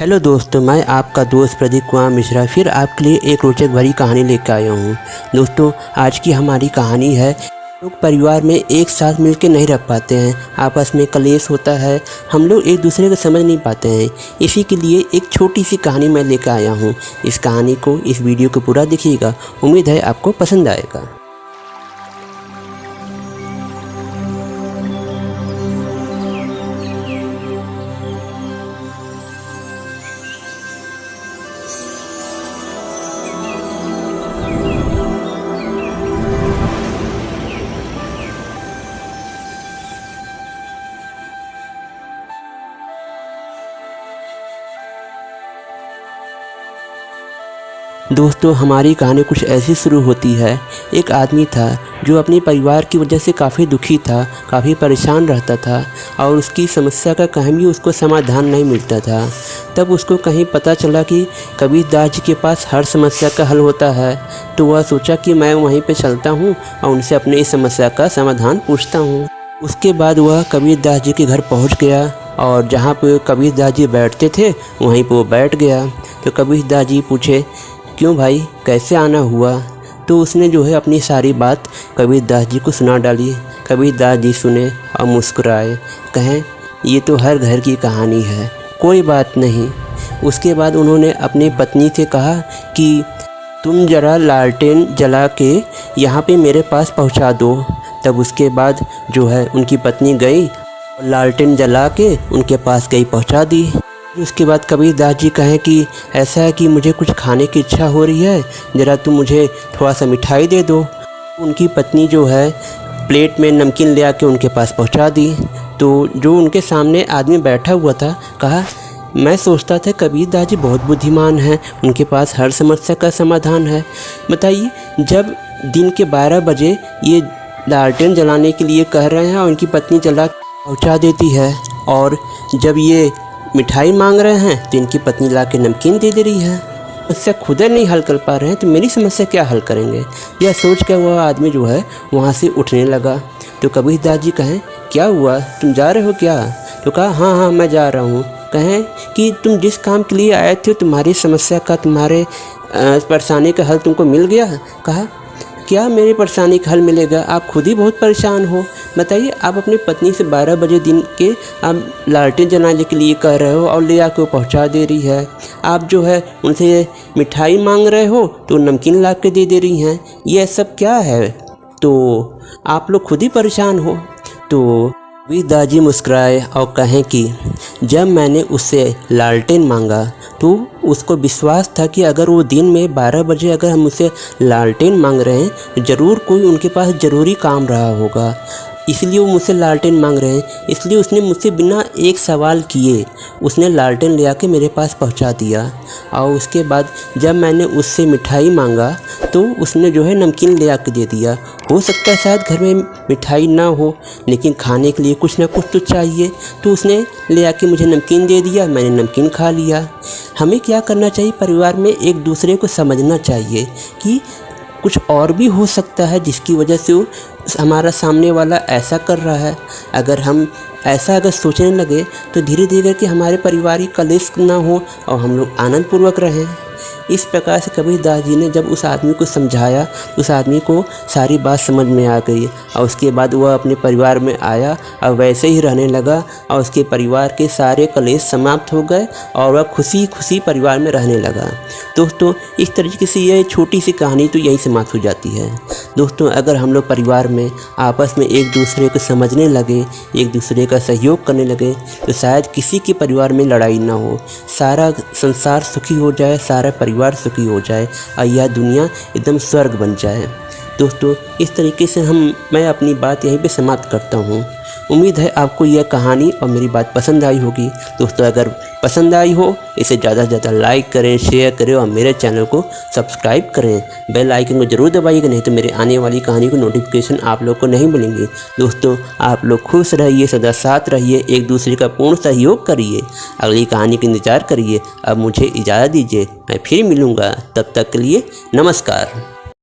Hello दोस्तों, मैं आपका दोस्त प्रदीप कुमार मिश्रा फिर आपके लिए एक रोचक भरी कहानी लेकर आया हूँ। दोस्तों, आज की हमारी कहानी है लोग परिवार में एक साथ मिलकर नहीं रह पाते हैं, आपस में कलेश होता है, हम लोग एक दूसरे को समझ नहीं पाते हैं। इसी के लिए एक छोटी सी कहानी मैं लेकर आया हूँ। इस कहानी को, इस वीडियो को पूरा देखिएगा, उम्मीद है आपको पसंद आएगा। दोस्तों, हमारी कहानी कुछ ऐसी शुरू होती है। एक आदमी था जो अपने परिवार की वजह से काफ़ी दुखी था, काफ़ी परेशान रहता था और उसकी समस्या का कहीं भी उसको समाधान नहीं मिलता था। तब उसको कहीं पता चला कि कबीरदास जी के पास हर समस्या का हल होता है। तो वह सोचा कि मैं वहीं पे चलता हूँ और उनसे अपनी इस समस्या का समाधान पूछता हूँ। उसके बाद वह कबीरदास जी के घर पहुँच गया और जहाँ पे कबीरदास जी बैठते थे वहीं पर वो बैठ गया। तो कबीरदास जी पूछे, क्यों भाई, कैसे आना हुआ? तो उसने जो है अपनी सारी बात कबीरदास जी को सुना डाली। कबीरदास जी सुने और मुस्कुराए, कहें ये तो हर घर की कहानी है, कोई बात नहीं। उसके बाद उन्होंने अपनी पत्नी से कहा कि तुम ज़रा लालटेन जला के यहाँ पे मेरे पास पहुँचा दो। तब उसके बाद जो है उनकी पत्नी गई और लालटेन जला के उनके पास गई, पहुँचा दी। उसके बाद कबीरदास जी कहें कि ऐसा है कि मुझे कुछ खाने की इच्छा हो रही है, ज़रा तुम मुझे थोड़ा सा मिठाई दे दो। उनकी पत्नी जो है प्लेट में नमकीन ले आके उनके पास पहुंचा दी। तो जो उनके सामने आदमी बैठा हुआ था कहा, मैं सोचता था कबीरदास जी बहुत बुद्धिमान हैं, उनके पास हर समस्या का समाधान है। बताइए, जब दिन के 12 बजे ये लालटेन जलाने के लिए कह रहे हैं और उनकी पत्नी जला पहुँचा देती है, और जब ये मिठाई मांग रहे हैं तो इनकी पत्नी ला के नमकीन दे रही है। समस्या खुद नहीं हल कर पा रहे हैं तो मेरी समस्या क्या हल करेंगे? यह सोच कर वह आदमी जो है वहाँ से उठने लगा। तो कबीरदास जी कहें, क्या हुआ, तुम जा रहे हो क्या? तो कहा, हाँ मैं जा रहा हूँ। कहें कि तुम जिस काम के लिए आए थे तुम्हारी समस्या का, तुम्हारे परेशानी का हल तुमको मिल गया? कहा, क्या मेरी परेशानी का हल मिलेगा? आप खुद ही बहुत परेशान हो। बताइए, आप अपनी पत्नी से 12 बजे दिन के आप लालटेन जलाने के लिए कह रहे हो और ले आकर पहुंचा दे रही है। आप जो है उनसे मिठाई मांग रहे हो तो नमकीन ला के दे रही हैं। ये सब क्या है? तो आप लोग खुद ही परेशान हो। तो कबीरदास जी मुस्कुराए और कहें कि जब मैंने उससे लालटेन मांगा तो उसको विश्वास था कि अगर वो दिन में 12 बजे अगर हम उससे लालटेन मांग रहे हैं तो ज़रूर कोई उनके पास ज़रूरी काम रहा होगा, इसलिए वो मुझसे लालटेन मांग रहे हैं। इसलिए उसने मुझसे बिना एक सवाल किए उसने लालटेन ले आके मेरे पास पहुंचा दिया। और उसके बाद जब मैंने उससे मिठाई मांगा तो उसने जो है नमकीन ले आके दे दिया। हो सकता है शायद घर में मिठाई ना हो, लेकिन खाने के लिए कुछ ना कुछ तो चाहिए, तो उसने ले आके मुझे नमकीन दे दिया, मैंने नमकीन खा लिया। हमें क्या करना चाहिए? परिवार में एक दूसरे को समझना चाहिए कि कुछ और भी हो सकता है जिसकी वजह से वो हमारा सामने वाला ऐसा कर रहा है। अगर हम ऐसा सोचने लगे तो धीरे धीरे कि हमारे पारिवारिक कलेश ना हो और हम लोग आनंदपूर्वक रहें। इस प्रकार से कबीरदास जी ने जब उस आदमी को समझाया, उस आदमी को सारी बात समझ में आ गई और उसके बाद वह अपने परिवार में आया और वैसे ही रहने लगा और उसके परिवार के सारे कलेश समाप्त हो गए और वह खुशी खुशी परिवार में रहने लगा। दोस्तों, इस तरीके से यह छोटी सी कहानी तो यहीं समाप्त हो जाती है। दोस्तों, अगर हम लोग परिवार में आपस में एक दूसरे को समझने लगे, एक दूसरे का सहयोग करने लगे तो शायद किसी के परिवार में लड़ाई ना हो, सारा संसार सुखी हो जाए, सारा परिवार सुखी हो जाए और यह दुनिया एकदम स्वर्ग बन जाए। दोस्तों, इस तरीके से मैं अपनी बात यहीं पे समाप्त करता हूँ। उम्मीद है आपको यह कहानी और मेरी बात पसंद आई होगी। दोस्तों, अगर पसंद आई हो इसे ज़्यादा से ज़्यादा लाइक करें, शेयर करें और मेरे चैनल को सब्सक्राइब करें। बेल आइकन को ज़रूर दबाइएगा, नहीं तो मेरे आने वाली कहानी को नोटिफिकेशन आप लोग को नहीं मिलेंगे। दोस्तों, आप लोग खुश रहिए, सदा साथ रहिए, एक दूसरे का पूर्ण सहयोग करिए। अगली कहानी का इंतज़ार करिए। अब मुझे इजाज़त दीजिए, मैं फिर मिलूँगा। तब तक के लिए नमस्कार।